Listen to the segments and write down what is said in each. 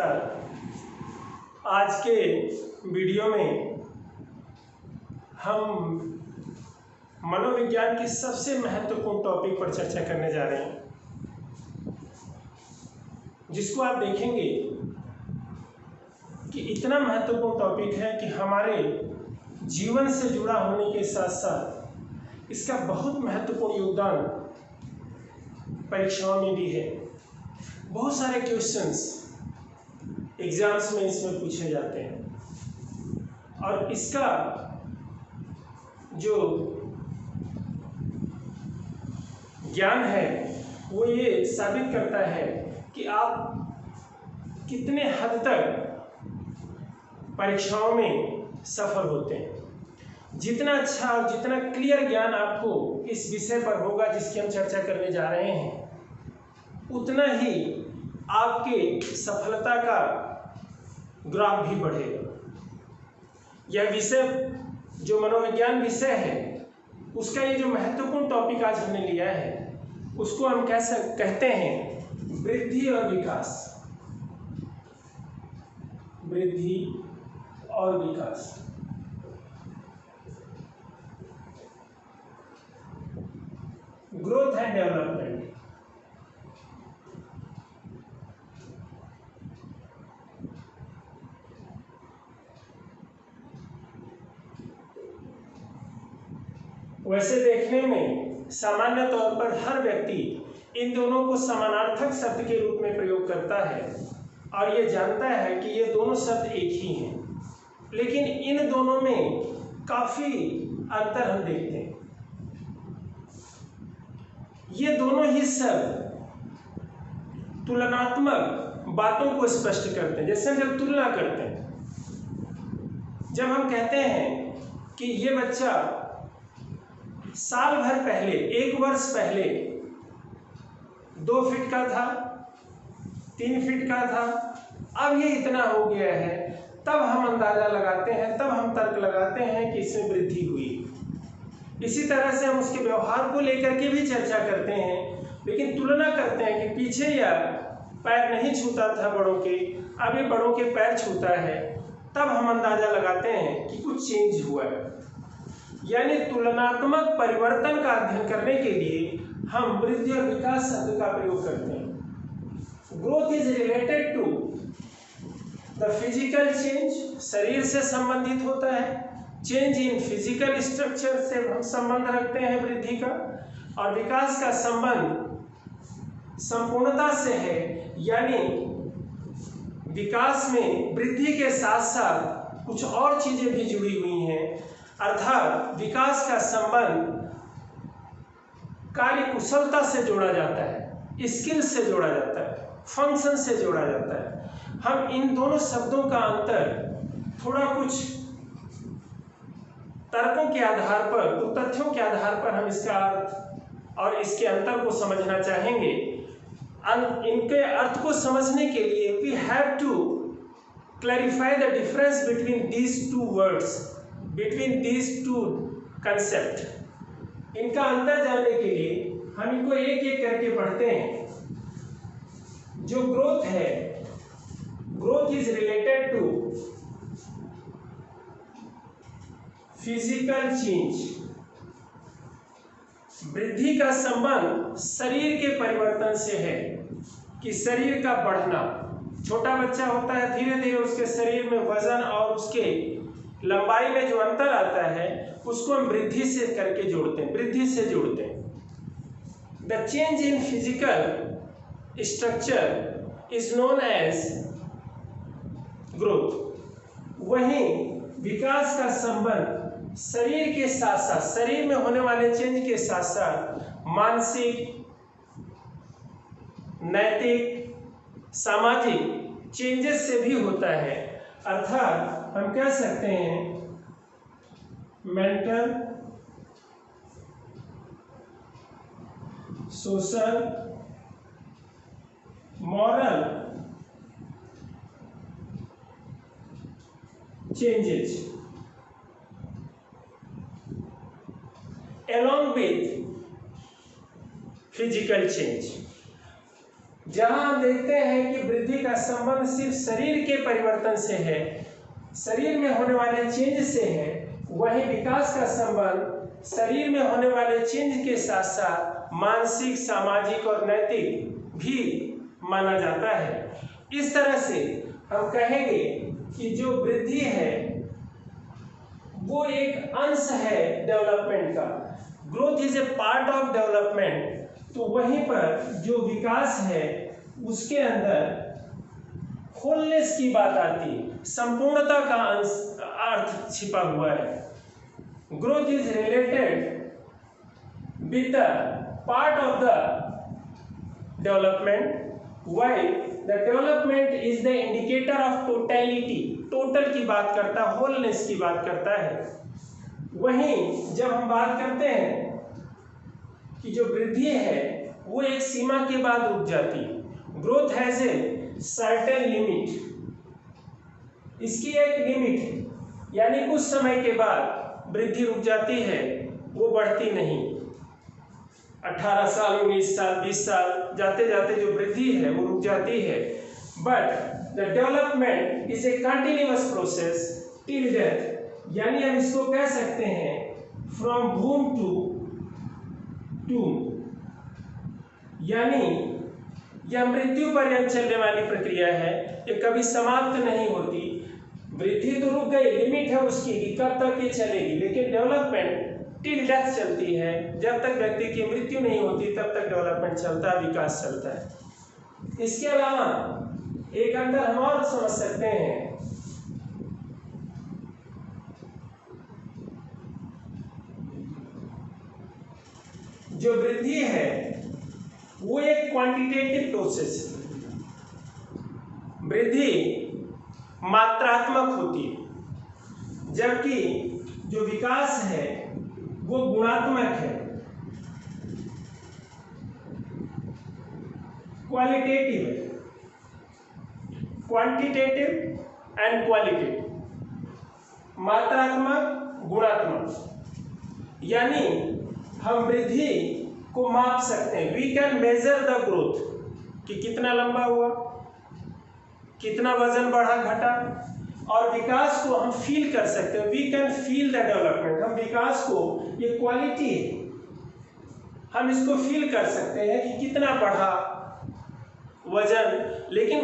नमस्कार। आज के वीडियो में हम मनोविज्ञान की सबसे महत्वपूर्ण टॉपिक पर चर्चा करने जा रहे हैं, जिसको आप देखेंगे कि इतना महत्वपूर्ण टॉपिक है कि हमारे जीवन से जुड़ा होने के साथ साथ इसका बहुत महत्वपूर्ण योगदान परीक्षाओं में भी है। बहुत सारे क्वेश्चंस एग्जाम्स में इसमें पूछे जाते हैं और इसका जो ज्ञान है वो ये साबित करता है कि आप कितने हद तक परीक्षाओं में सफल होते हैं। जितना अच्छा और जितना क्लियर ज्ञान आपको इस विषय पर होगा जिसकी हम चर्चा करने जा रहे हैं, उतना ही आपके सफलता का ग्राफ भी बढ़ेगा। यह विषय जो मनोविज्ञान विषय है उसका ये जो महत्वपूर्ण टॉपिक आज हमने लिया है उसको हम कहते हैं वृद्धि और विकास। वृद्धि और विकास। Growth and development. वैसे देखने में सामान्य तौर पर हर व्यक्ति इन दोनों को समानार्थक शब्द के रूप में प्रयोग करता है और ये जानता है कि ये दोनों शब्द एक ही हैं, लेकिन इन दोनों में काफी अंतर हम देखते हैं। ये दोनों ही शब्द तुलनात्मक बातों को स्पष्ट करते हैं। जैसे हम जब तुलना करते हैं, जब हम कहते हैं कि ये बच्चा साल भर पहले, 1 वर्ष पहले 2 फीट का था, 3 फीट का था, अब ये इतना हो गया है, तब हम अंदाजा लगाते हैं, तब हम तर्क लगाते हैं कि इसमें वृद्धि हुई। इसी तरह से हम उसके व्यवहार को लेकर के भी चर्चा करते हैं, लेकिन तुलना करते हैं कि पीछे या पैर नहीं छूता था बड़ों के, अब ये बड़ों के पैर छूता है, तब हम अंदाजा लगाते हैं कि कुछ चेंज हुआ है। यानी तुलनात्मक परिवर्तन का अध्ययन करने के लिए हम वृद्धि और विकास शब्द का प्रयोग करते हैं। Growth is related to the physical change, शरीर से संबंधित होता है। चेंज इन फिजिकल स्ट्रक्चर से हम संबंध रखते हैं वृद्धि का, और विकास का संबंध संपूर्णता से है, यानी विकास में वृद्धि के साथ साथ कुछ और चीजें भी जुड़ी हुई हैं। अर्थात विकास का संबंध कार्य कुशलता से जोड़ा जाता है, स्किल से जोड़ा जाता है, फंक्शन से जोड़ा जाता है। हम इन दोनों शब्दों का अंतर थोड़ा कुछ तर्कों के आधार पर, कुछ तथ्यों के आधार पर हम इसका अर्थ और इसके अंतर को समझना चाहेंगे। इनके अर्थ को समझने के लिए we have to clarify the difference between these two words, between these two concept. इनका अंतर जानने के लिए हम इनको एक एक करके पढ़ते हैं। जो ग्रोथ है, growth is related to physical change. वृद्धि का संबंध शरीर के परिवर्तन से है, कि शरीर का बढ़ना। छोटा बच्चा होता है, धीरे धीरे उसके शरीर में वजन और उसके लंबाई में जो अंतर आता है उसको हम वृद्धि से करके जोड़ते हैं, वृद्धि से जोड़ते हैं। The change in physical structure is known as growth. वहीं विकास का संबंध शरीर के साथ साथ, शरीर में होने वाले चेंज के साथ साथ मानसिक, नैतिक, सामाजिक चेंजेस से भी होता है। अर्थात हम कह सकते हैं mental, social, moral changes along with physical change. जहां हम देखते हैं कि वृद्धि का संबंध सिर्फ शरीर के परिवर्तन से है, शरीर में होने वाले चेंज से है, वहीं विकास का संबंध शरीर में होने वाले चेंज के साथ साथ मानसिक, सामाजिक और नैतिक भी माना जाता है। इस तरह से हम कहेंगे कि जो वृद्धि है वो एक अंश है डेवलपमेंट का। Growth is a part of development. तो वहीं पर जो विकास है उसके अंदर होलनेस की बात आती है, संपूर्णता का अंश अर्थ छिपा हुआ है। Growth is related with the part of the development, while the development is the indicator of totality, total की बात करता है, होलनेस की बात करता है। वहीं जब हम बात करते हैं कि जो वृद्धि है वो एक सीमा के बाद रुक जाती है। Growth has a certain limit, इसकी एक लिमिट है, यानी कुछ समय के बाद वृद्धि रुक जाती है, वो बढ़ती नहीं। 18 साल, 19 साल, 20 साल जाते जाते जो वृद्धि है वो रुक जाती है। But the development is a continuous process till death, यानी हम इसको कह सकते हैं फ्रॉम वूम टू टूम, यानी यह मृत्यु पर्यंत चलने वाली प्रक्रिया है, ये कभी समाप्त नहीं होती। वृद्धि तो रुक गई, लिमिट है उसकी कि कब तक ये चलेगी, लेकिन डेवलपमेंट टिल डेथ चलती है। जब तक व्यक्ति की मृत्यु नहीं होती तब तक डेवलपमेंट चलता है, विकास चलता है। इसके अलावा एक अंतर हम और समझ सकते हैं, जो वृद्धि है वो एक क्वांटिटेटिव प्रोसेस है। वृद्धि मात्रात्मक होती है, जबकि जो विकास है वो गुणात्मक है, क्वालिटेटिव है। क्वांटिटेटिव एंड क्वालिटेटिव, मात्रात्मक, गुणात्मक, यानी हम वृद्धि को माप सकते हैं। We can measure the growth, कि कितना लंबा हुआ, कितना वजन बढ़ा घटा, और विकास को हम फील कर सकते हैं। We can feel the development, हम विकास को, ये क्वालिटी है, हम इसको फील कर सकते हैं कि कितना बढ़ा वजन। लेकिन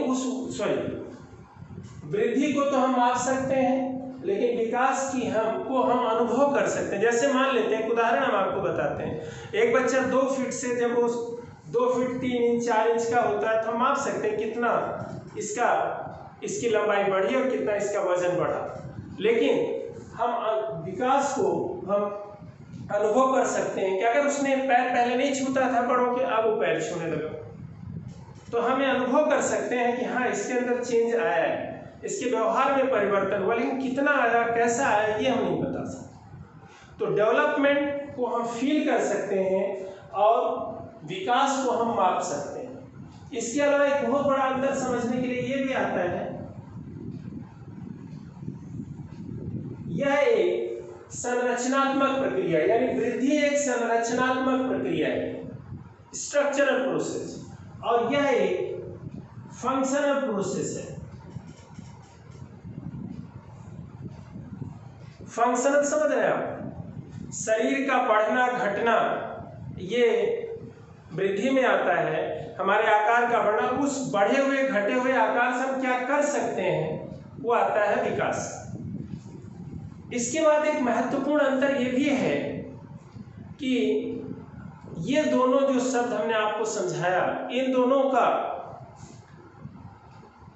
वृद्धि को तो हम माप सकते हैं, लेकिन विकास की हम अनुभव कर सकते हैं। जैसे मान लेते हैं, एक उदाहरण हम आपको बताते हैं। एक बच्चा 2 फीट से जब वो 2 फीट 3 इंच 4 इंच का होता है तो हम माप सकते हैं कितना इसकी लंबाई बढ़ी और कितना इसका वजन बढ़ा। लेकिन हम विकास को हम अनुभव कर सकते हैं कि अगर उसने पैर पहले नहीं छूता था बड़ों के, अब वो पैर छूने लगा, तो हमें अनुभव कर सकते हैं कि हाँ इसके अंदर चेंज आया है, इसके व्यवहार में परिवर्तन हुआ। लेकिन कितना आया, कैसा आया, ये हम नहीं बता सकते। तो डेवलपमेंट को हम फील कर सकते हैं और विकास को हम माप सकते हैं। इसके अलावा एक बहुत बड़ा अंतर समझने के लिए ये भी आता है, यह एक संरचनात्मक प्रक्रिया, यानी वृद्धि एक संरचनात्मक प्रक्रिया है, स्ट्रक्चरल प्रोसेस, और यह एक फंक्शनल प्रोसेस है। फंक्शनल समझ रहे हैं आप, शरीर का बढ़ना घटना ये वृद्धि में आता है। हमारे आकार का बढ़ना, उस बढ़े हुए घटे हुए आकार से हम क्या कर सकते हैं, वो आता है विकास। इसके बाद एक महत्वपूर्ण अंतर ये भी है कि ये दोनों जो शब्द हमने आपको समझाया, इन दोनों का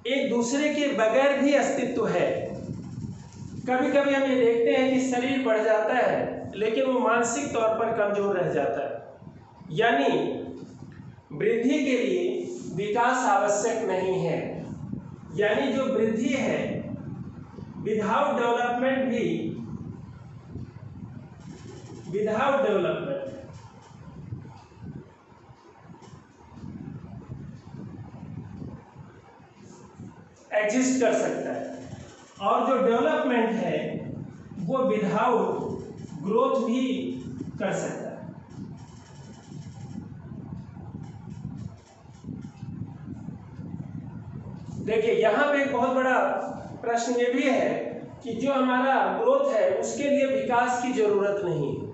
एक दूसरे के बगैर भी अस्तित्व है। कभी कभी हम ये देखते हैं कि शरीर बढ़ जाता है लेकिन वो मानसिक तौर पर कमजोर रह जाता है, यानी वृद्धि के लिए विकास आवश्यक नहीं है। यानी जो वृद्धि है विदाउट डेवलपमेंट एग्जिस्ट कर सकता है, और जो डेवलपमेंट है वो विदाउट ग्रोथ भी कर सकता है। देखिए यहाँ पे एक बहुत बड़ा प्रश्न ये भी है कि जो हमारा ग्रोथ है उसके लिए विकास की जरूरत नहीं है,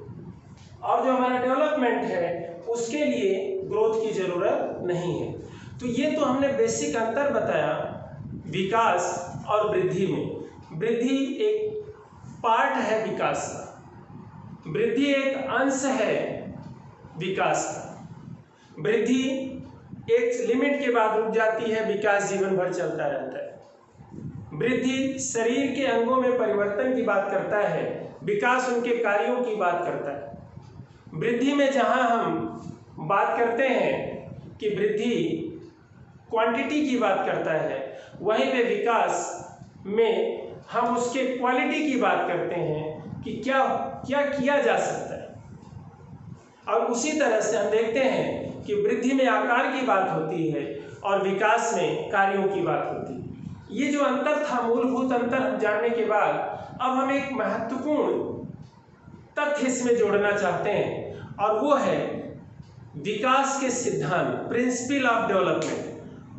और जो हमारा डेवलपमेंट है उसके लिए ग्रोथ की जरूरत नहीं है। तो ये तो हमने बेसिक अंतर बताया विकास और वृद्धि में। वृद्धि एक पार्ट है विकास का, वृद्धि एक अंश है विकास का। वृद्धि एक लिमिट के बाद रुक जाती है, विकास जीवन भर चलता रहता है। वृद्धि शरीर के अंगों में परिवर्तन की बात करता है, विकास उनके कार्यों की बात करता है। वृद्धि में जहां हम बात करते हैं कि वृद्धि क्वांटिटी की बात करता है, वहीं पे विकास में हम उसके क्वालिटी की बात करते हैं कि क्या क्या किया जा सकता है। और उसी तरह से हम देखते हैं कि वृद्धि में आकार की बात होती है और विकास में कार्यों की बात होती है। ये जो अंतर था, मूलभूत अंतर हम जानने के बाद अब हम एक महत्वपूर्ण तथ्य इसमें जोड़ना चाहते हैं, और वो है विकास के सिद्धांत, प्रिंसिपल ऑफ डेवलपमेंट,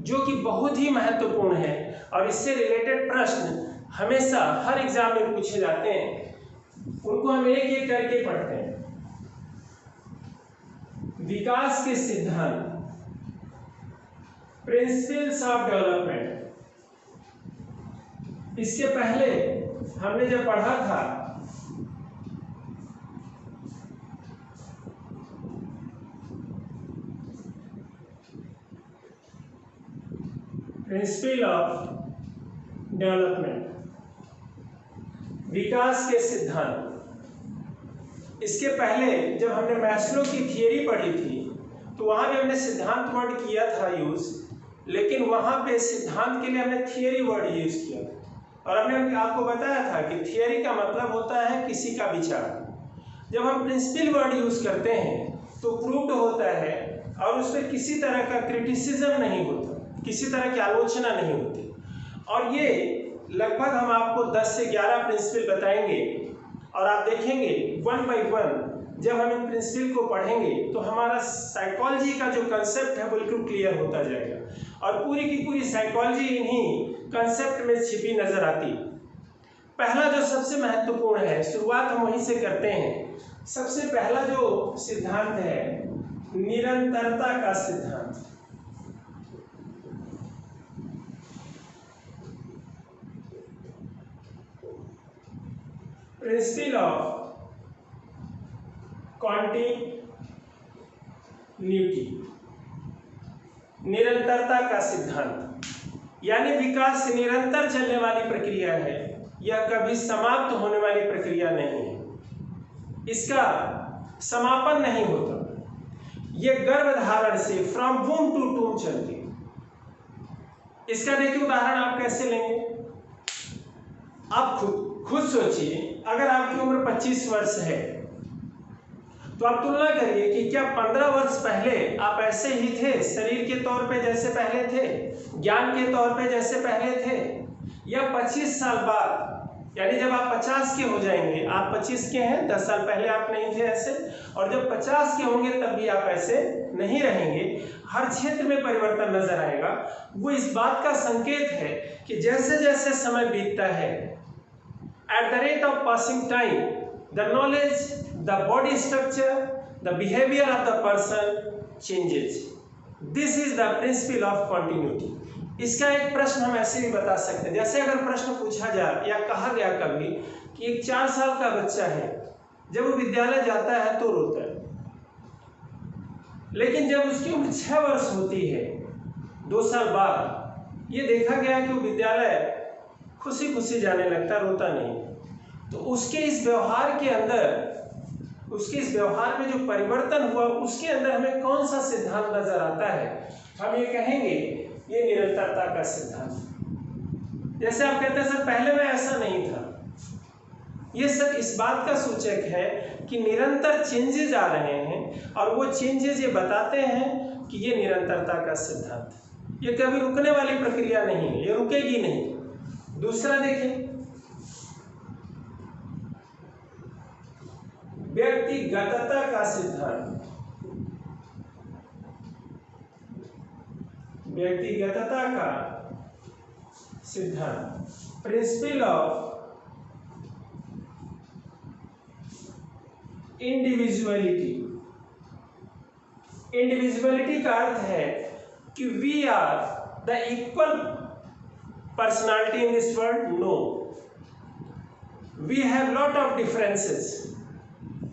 जो कि बहुत ही महत्वपूर्ण है। और इससे रिलेटेड प्रश्न हमेशा हर एग्जाम में पूछे जाते हैं, उनको हम एक एक करके पढ़ते हैं। विकास के सिद्धांत, प्रिंसिपल्स ऑफ डेवलपमेंट। इसके पहले हमने जब पढ़ा था प्रिंसिपल ऑफ डेवलपमेंट, विकास के सिद्धांत। इसके पहले जब हमने मैस्लो की थियरी पढ़ी थी तो वहां पे हमने सिद्धांत वर्ड किया था यूज, लेकिन वहां पे सिद्धांत के लिए हमने थियरी वर्ड यूज किया था। और हमने आपको बताया था कि थियरी का मतलब होता है किसी का विचार। जब हम प्रिंसिपल वर्ड यूज करते हैं तो प्रूव्ड होता है और उस पर किसी तरह का क्रिटिसिज्म नहीं होता, किसी तरह की आलोचना नहीं होती। और ये लगभग हम आपको 10 से 11 प्रिंसिपल बताएंगे, और आप देखेंगे वन बाय वन जब हम इन प्रिंसिपल को पढ़ेंगे तो हमारा साइकोलॉजी का जो कंसेप्ट है बिल्कुल क्लियर होता जाएगा, और पूरी की पूरी साइकोलॉजी इन्हीं कंसेप्ट में छिपी नजर आती। पहला जो सबसे महत्वपूर्ण है, शुरुआत हम वहीं से करते हैं। सबसे पहला जो सिद्धांत है निरंतरता का सिद्धांत। प्रिंसिपल ऑफ कॉन्टिन्यूटी, निरंतरता का सिद्धांत, यानी विकास निरंतर चलने वाली प्रक्रिया है, यह कभी समाप्त होने वाली प्रक्रिया नहीं है, इसका समापन नहीं होता। यह गर्भधारण से फ्रॉम वूम टू टूम चलती है। इसका देखिए उदाहरण आप कैसे लेंगे, आप खुद सोचिए, अगर आपकी उम्र 25 वर्ष है तो आप तुलना करिए कि क्या 15 वर्ष पहले आप ऐसे ही थे, शरीर के तौर पे जैसे पहले थे, ज्ञान के तौर पे जैसे पहले थे, या 25 साल बाद, यानी जब आप 50 के हो जाएंगे, आप 25 के हैं, 10 साल पहले आप नहीं थे ऐसे, और जब 50 के होंगे तब भी आप ऐसे नहीं रहेंगे। हर क्षेत्र में परिवर्तन नजर आएगा। वो इस बात का संकेत है कि जैसे जैसे समय बीतता है, at the rate of passing time, the knowledge, the body structure, the behavior of the person changes. This is the principle of continuity. इसका एक प्रश्न हम ऐसे भी बता सकते हैं, जैसे अगर प्रश्न पूछा जाए या कहा गया कभी कि एक 4 साल का बच्चा है, जब वो विद्यालय जाता है तो रोता है, लेकिन जब उसकी उम्र 6 वर्ष होती है, 2 साल बाद, ये देखा गया कि वो विद्यालय खुशी खुशी जाने लगता, रोता नहीं। तो उसके इस व्यवहार के अंदर, उसके इस व्यवहार में जो परिवर्तन हुआ, उसके अंदर हमें कौन सा सिद्धांत नजर आता है? हम ये कहेंगे ये निरंतरता का सिद्धांत। जैसे आप कहते हैं सर पहले में ऐसा नहीं था, ये सब इस बात का सूचक है कि निरंतर चेंजेस आ रहे हैं, और वो चेंजेस ये बताते हैं कि ये निरंतरता का सिद्धांत, ये कभी रुकने वाली प्रक्रिया नहीं है, ये रुकेगी नहीं। दूसरा देखिए, व्यक्तिगतता का सिद्धांत। व्यक्तिगतता का सिद्धांत, प्रिंसिपल ऑफ इंडिविजुअलिटी। इंडिविजुअलिटी का अर्थ है कि we are the equal personality in this world? No, we have lot of differences,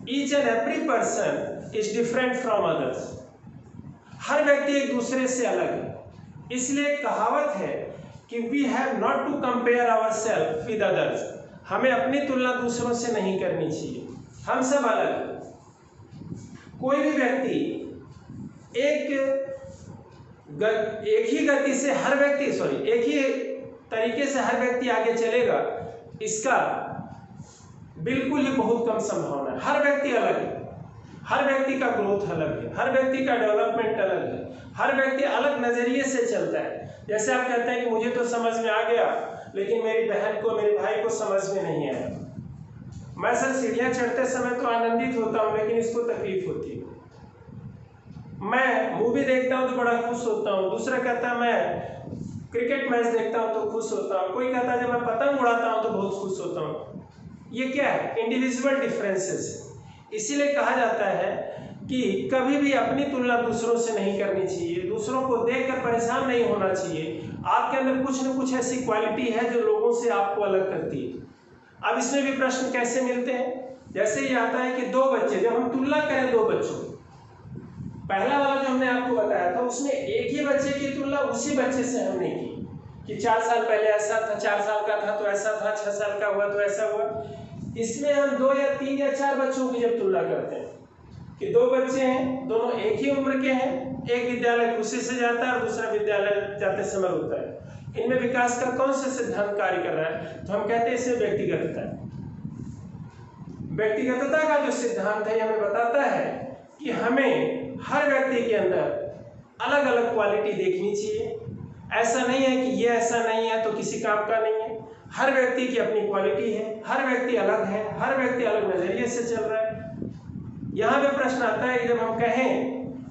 each and every person is different from others. हर व्यक्ति एक दूसरे से अलग है, इसलिए कहावत है कि we have not to compare our self with others. हमें अपनी तुलना दूसरों से नहीं करनी चाहिए, हम सब अलग हैं। कोई भी व्यक्ति एक ही गति से एक ही तरीके से हर व्यक्ति आगे चलेगा, इसका बिल्कुल ही बहुत कम संभावना है। हर व्यक्ति अलग है, हर व्यक्ति का ग्रोथ अलग है, हर व्यक्ति का डेवलपमेंट अलग है, हर व्यक्ति अलग नजरिए से चलता है। जैसे आप कहते हैं कि मुझे तो समझ में आ गया, लेकिन मेरी बहन को, मेरे भाई को समझ में नहीं आया। मैं सर सीढ़ियां चढ़ते समय तो आनंदित होता हूँ, लेकिन इसको तकलीफ होती है। मैं मूवी देखता हूँ तो बड़ा खुश होता हूँ, दूसरा कहता है मैं क्रिकेट मैच देखता हूँ तो खुश होता हूँ, कोई कहता है जब मैं पतंग उड़ाता हूँ तो बहुत खुश होता हूँ। ये क्या है? Individual differences. इसीलिए कहा जाता है कि कभी भी अपनी तुलना दूसरों से नहीं करनी चाहिए, दूसरों को देखकर परेशान नहीं होना चाहिए। आपके अंदर कुछ न कुछ ऐसी क्वालिटी है जो लोगों से आपको अलग करती है। अब इसमें भी प्रश्न कैसे मिलते हैं? जैसे ये आता है कि दो बच्चे, जब हम तुलना करें दो बच्चों, पहला वाला जो हमने आपको बताया था उसमें एक ही बच्चे की तुलना उसी बच्चे से हमने की कि 4 साल पहले ऐसा था, 4 साल का था तो ऐसा था, 6 साल का हुआ तो ऐसा हुआ। इसमें हम 2 या 3 या 4 बच्चों की जब तुलना करते हैं कि 2 बच्चे हैं, दोनों एक ही उम्र के हैं, एक विद्यालय खुशी से जाता है और दूसरा विद्यालय जाते समय रोता है, इनमें विकास का कौन सा सिद्धांत कार्य कर रहा है? तो हम कहते हैं इसमें व्यक्तिगतता है। व्यक्तिगतता का जो सिद्धांत है हमें बताता है कि हमें हर व्यक्ति के अंदर अलग अलग क्वालिटी देखनी चाहिए। ऐसा नहीं है कि ये ऐसा नहीं है तो किसी काम का नहीं है। हर व्यक्ति की अपनी क्वालिटी है, हर व्यक्ति अलग है, हर व्यक्ति अलग नजरिए से चल रहा है। यहाँ पे प्रश्न आता है कि जब हम कहें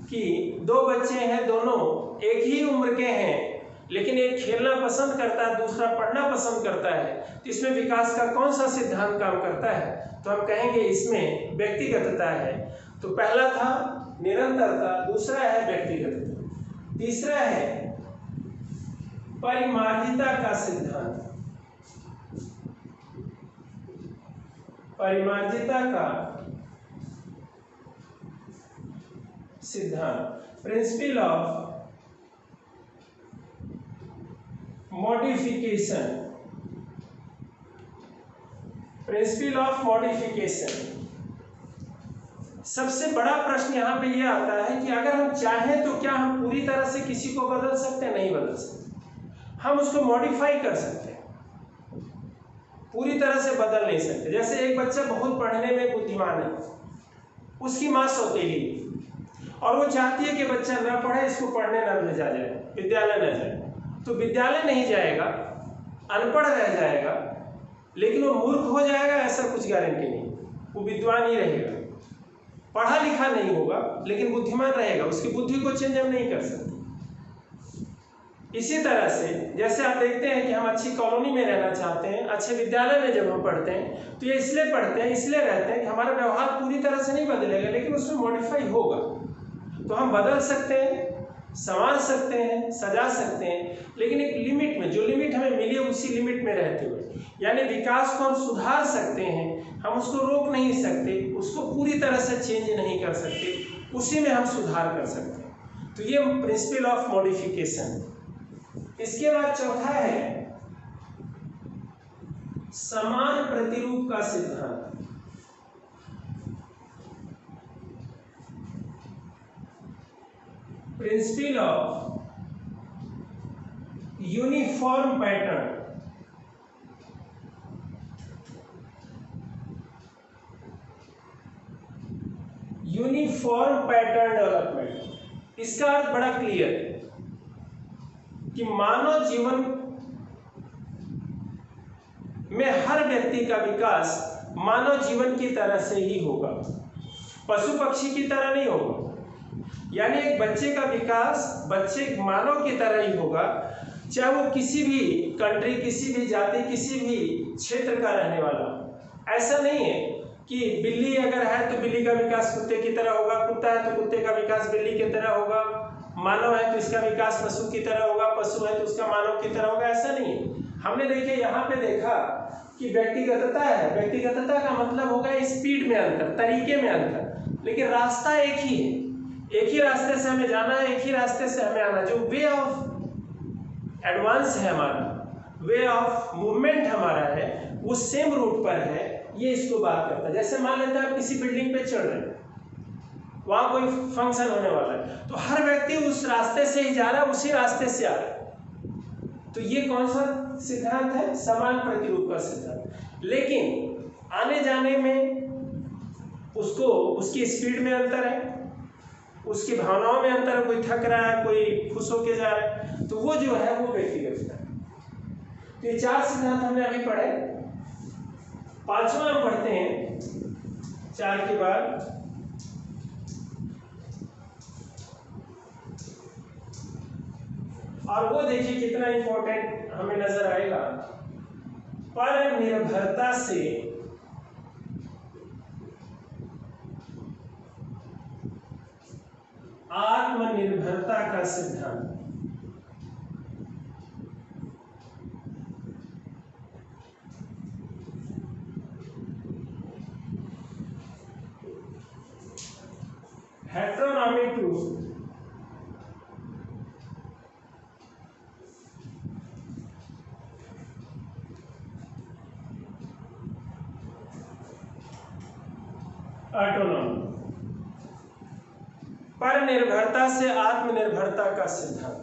कि 2 बच्चे हैं, दोनों एक ही उम्र के हैं, लेकिन एक खेलना पसंद करता है, दूसरा पढ़ना पसंद करता है, तो इसमें विकास का कौन सा सिद्धांत काम करता है? तो हम कहेंगे इसमें व्यक्तिगतता है। तो पहला था निरंतरता, दूसरा है व्यक्तिगतता, तीसरा है परिमार्जिता का सिद्धांत। परिमार्जिता का सिद्धांत, principle of modification. Principle of modification. सबसे बड़ा प्रश्न यहाँ पे ये आता है कि अगर हम चाहें तो क्या हम पूरी तरह से किसी को बदल सकते हैं? नहीं बदल सकते। हम उसको मॉडिफाई कर सकते हैं, पूरी तरह से बदल नहीं सकते। जैसे एक बच्चा बहुत पढ़ने में बुद्धिमान है, उसकी माँ सौतेली और वो चाहती है कि बच्चा ना पढ़े, इसको पढ़ने ना भेजा जाए, विद्यालय न जाए, तो विद्यालय नहीं जाएगा, अनपढ़ रह जाएगा, लेकिन वो मूर्ख हो जाएगा ऐसा कुछ गारंटी नहीं। वो विद्वान ही रहेगा, पढ़ा लिखा नहीं होगा लेकिन बुद्धिमान रहेगा, उसकी बुद्धि को चेंज हम नहीं कर सकते। इसी तरह से जैसे आप देखते हैं कि हम अच्छी कॉलोनी में रहना चाहते हैं, अच्छे विद्यालय में जब हम पढ़ते हैं तो ये इसलिए पढ़ते हैं, इसलिए रहते हैं कि हमारा व्यवहार पूरी तरह से नहीं बदलेगा, लेकिन उसमें मॉडिफाई होगा। तो हम बदल सकते हैं, संवार सकते हैं, सजा सकते हैं, लेकिन एक लिमिट में, जो लिमिट हमें मिली है उसी लिमिट में रहते हुए। यानी विकास को हम सुधार सकते हैं, हम उसको रोक नहीं सकते, उसको पूरी तरह से चेंज नहीं कर सकते, उसी में हम सुधार कर सकते हैं। तो ये प्रिंसिपल ऑफ मॉडिफिकेशन। इसके बाद चौथा है समान प्रतिरूप का सिद्धांत। Principle of uniform pattern. Uniform pattern development. इसका अर्थ बड़ा क्लियर है कि मानव जीवन में हर व्यक्ति का विकास मानव जीवन की तरह से ही होगा, पशु पक्षी की तरह नहीं होगा। यानी एक बच्चे का विकास बच्चे मानव की तरह ही होगा, चाहे वो किसी भी कंट्री, किसी भी जाति, किसी भी क्षेत्र का रहने वाला। ऐसा नहीं है कि बिल्ली अगर है तो बिल्ली का विकास कुत्ते की तरह होगा, कुत्ता है तो कुत्ते का विकास बिल्ली की तरह होगा, मानव है तो इसका विकास पशु की तरह होगा, पशु है तो उसका मानव की तरह होगा। ऐसा नहीं है। हमने देखिए यहाँ पे देखा कि व्यक्तिगतता है। व्यक्तिगतता का मतलब होगा स्पीड में अंतर, तरीके में अंतर, लेकिन रास्ता एक ही है। एक ही रास्ते से हमें जाना है, एक ही रास्ते से हमें आना। जो वे ऑफ एडवांस है हमारा, वे ऑफ मूवमेंट हमारा है, वो सेम रूट पर है। ये इसको बात करता है। जैसे मान लेते हैं आप किसी बिल्डिंग पे चढ़ रहे हैं, वहां कोई फंक्शन होने वाला है, तो हर व्यक्ति उस रास्ते से ही जा रहा है, उसी रास्ते से आ रहा है। तो ये कौन सा सिद्धांत है? समान प्रतिरूप का सिद्धांत। लेकिन आने जाने में उसको, उसकी स्पीड में अंतर है, उसकी भावनाओं में अंतर है। कोई थक रहा है, कोई खुश होके जा रहा है, तो वो जो है वो व्यक्तिगत है। तो ये 4 सिद्धांत हमने अभी पढ़े। 5वां हम पढ़ते हैं 4 के बाद। और वो देखिए कितना इंपॉर्टेंट हमें नजर आएगा। पर निर्भरता से आत्मनिर्भरता का सिद्धांत। हेटेरोनॉमी टू ऑटोनॉमी। पर निर्भरता से आत्मनिर्भरता का सिद्धांत।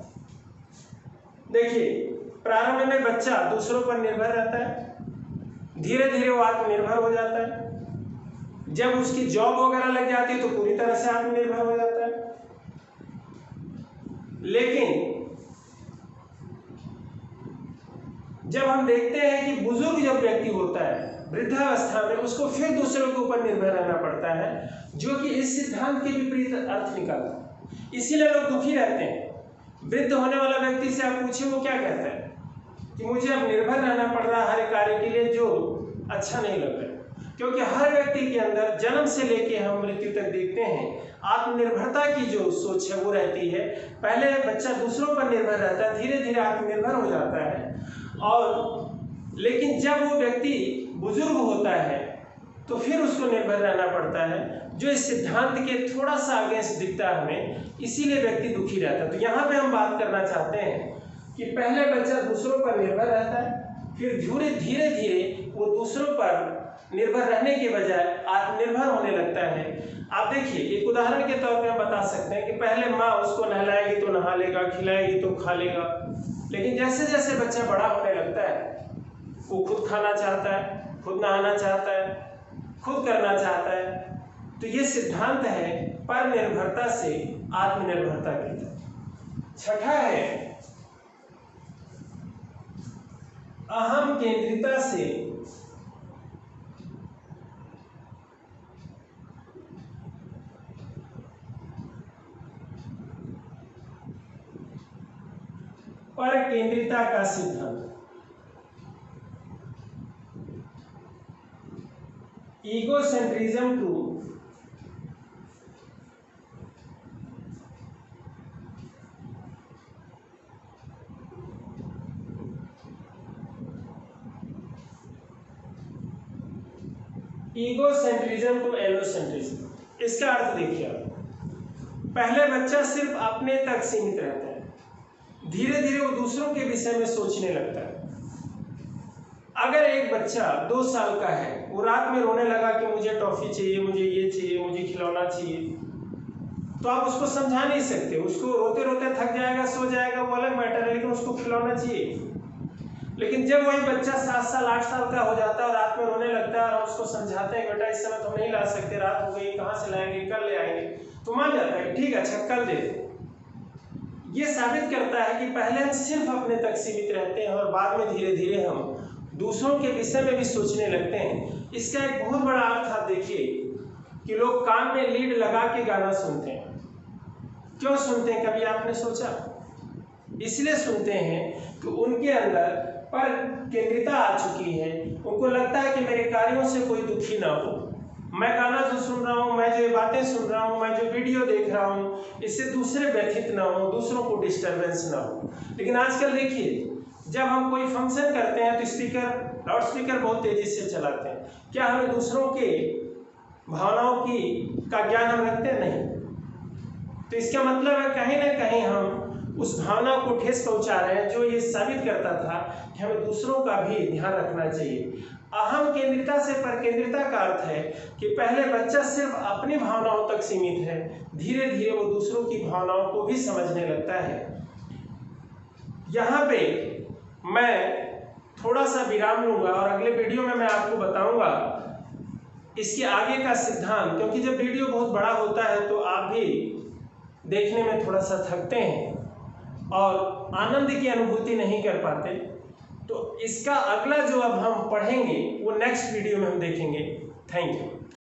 देखिए, प्रारंभ में बच्चा दूसरों पर निर्भर रहता है, धीरे धीरे वो आत्मनिर्भर हो जाता है। जब उसकी जॉब वगैरह लग जाती है तो पूरी तरह से आत्मनिर्भर हो जाता है। लेकिन जब हम देखते हैं कि बुजुर्ग जब व्यक्ति होता है वृद्धावस्था में, उसको फिर दूसरों के ऊपर निर्भर रहना पड़ता है, जो कि इस सिद्धांत के विपरीत अर्थ निकालता है। इसीलिए लोग दुखी रहते हैं। वृद्ध होने वाला व्यक्ति से आप पूछे वो क्या कहता है कि मुझे अब निर्भर रहना पड़ रहा है हर कार्य के लिए, जो अच्छा नहीं लग रहा है। क्योंकि हर व्यक्ति के अंदर जन्म से लेके हम मृत्यु तक देखते हैं आत्मनिर्भरता की जो सोच है वो रहती है। पहले बच्चा दूसरों पर निर्भर रहता है, धीरे धीरे आत्मनिर्भर हो जाता है। और लेकिन जब वो व्यक्ति बुजुर्ग होता है तो फिर उसको निर्भर रहना पड़ता है, जो इस सिद्धांत के थोड़ा सा अगेंस्ट दिखता है हमें। इसीलिए व्यक्ति दुखी रहता है। तो यहाँ पे हम बात करना चाहते हैं कि पहले बच्चा दूसरों पर निर्भर रहता है, फिर धीरे धीरे वो दूसरों पर निर्भर रहने के बजाय आत्मनिर्भर होने लगता है। आप देखिए, एक उदाहरण के तौर पे हम बता सकते हैं कि पहले माँ उसको नहलाएगी तो नहा लेगा, खिलाएगी तो खा लेगा। लेकिन जैसे जैसे बच्चा बड़ा होने लगता है, वो खुद खाना चाहता है, खुद नहाना चाहता है, खुद करना चाहता है। तो ये सिद्धांत है पर निर्भरता से आत्मनिर्भरता की। छठा है अहम केंद्रिता से पर केंद्रिता का सिद्धांत। Egocentrism to allocentrism. इसका अर्थ देखिए, पहले बच्चा सिर्फ अपने तक सीमित रहता है, धीरे धीरे वो दूसरों के विषय में सोचने लगता है। अगर एक बच्चा 2 साल का है, वो रात में रोने लगा कि मुझे टॉफी चाहिए, मुझे ये चाहिए, मुझे खिलौना चाहिए, तो आप उसको समझा नहीं सकते। उसको रोते रोते थक जाएगा, सो जाएगा, वो अलग मैटर है, लेकिन उसको खिलौना चाहिए। लेकिन जब वही बच्चा 7 साल 8 साल का हो जाता है और रात में रोने लगता है और उसको समझाते हैं बेटा इस समय तो नहीं ला सकते, रात हो गई, कहाँ से लाएंगे, कल ले आएंगे, तो मान जाता है ठीक है, अच्छा कल दे। ये साबित करता है कि पहले हम सिर्फ अपने तक सीमित रहते हैं और बाद में धीरे धीरे हम दूसरों के विषय में भी सोचने लगते हैं। इसका एक बहुत बड़ा अर्थ आप देखिए कि लोग कान में लीड लगा के गाना सुनते हैं। क्यों सुनते हैं, कभी आपने सोचा? इसलिए सुनते हैं कि उनके अंदर पर केंद्रिता आ चुकी है। उनको लगता है कि मेरे कार्यों से कोई दुखी ना हो, मैं गाना जो सुन रहा हूँ, मैं जो बातें सुन रहा हूँ, मैं जो वीडियो देख रहा हूँ, इससे दूसरे व्यथित ना हो, दूसरों को डिस्टर्बेंस ना हो। लेकिन आजकल देखिए, जब हम कोई फंक्शन करते हैं तो स्पीकर, लाउड स्पीकर बहुत तेजी से चलाते हैं। क्या हमें दूसरों के भावनाओं का ज्ञान हम रखते हैं? नहीं। तो इसका मतलब है कहीं ना कहीं हम उस भावना को ठेस पहुंचा रहे हैं, जो ये साबित करता था कि हमें दूसरों का भी ध्यान रखना चाहिए। अहम केंद्रिता से परकेंद्रिता का अर्थ है कि पहले बच्चा सिर्फ अपनी भावनाओं तक सीमित है, धीरे धीरे वो दूसरों की भावनाओं को भी समझने लगता है। यहाँ पे मैं थोड़ा सा विराम लूंगा और अगले वीडियो में मैं आपको बताऊंगा इसके आगे का सिद्धांत, क्योंकि जब वीडियो बहुत बड़ा होता है तो आप भी देखने में थोड़ा सा थकते हैं और आनंद की अनुभूति नहीं कर पाते। तो इसका अगला जो अब हम पढ़ेंगे वो नेक्स्ट वीडियो में हम देखेंगे। Thank you.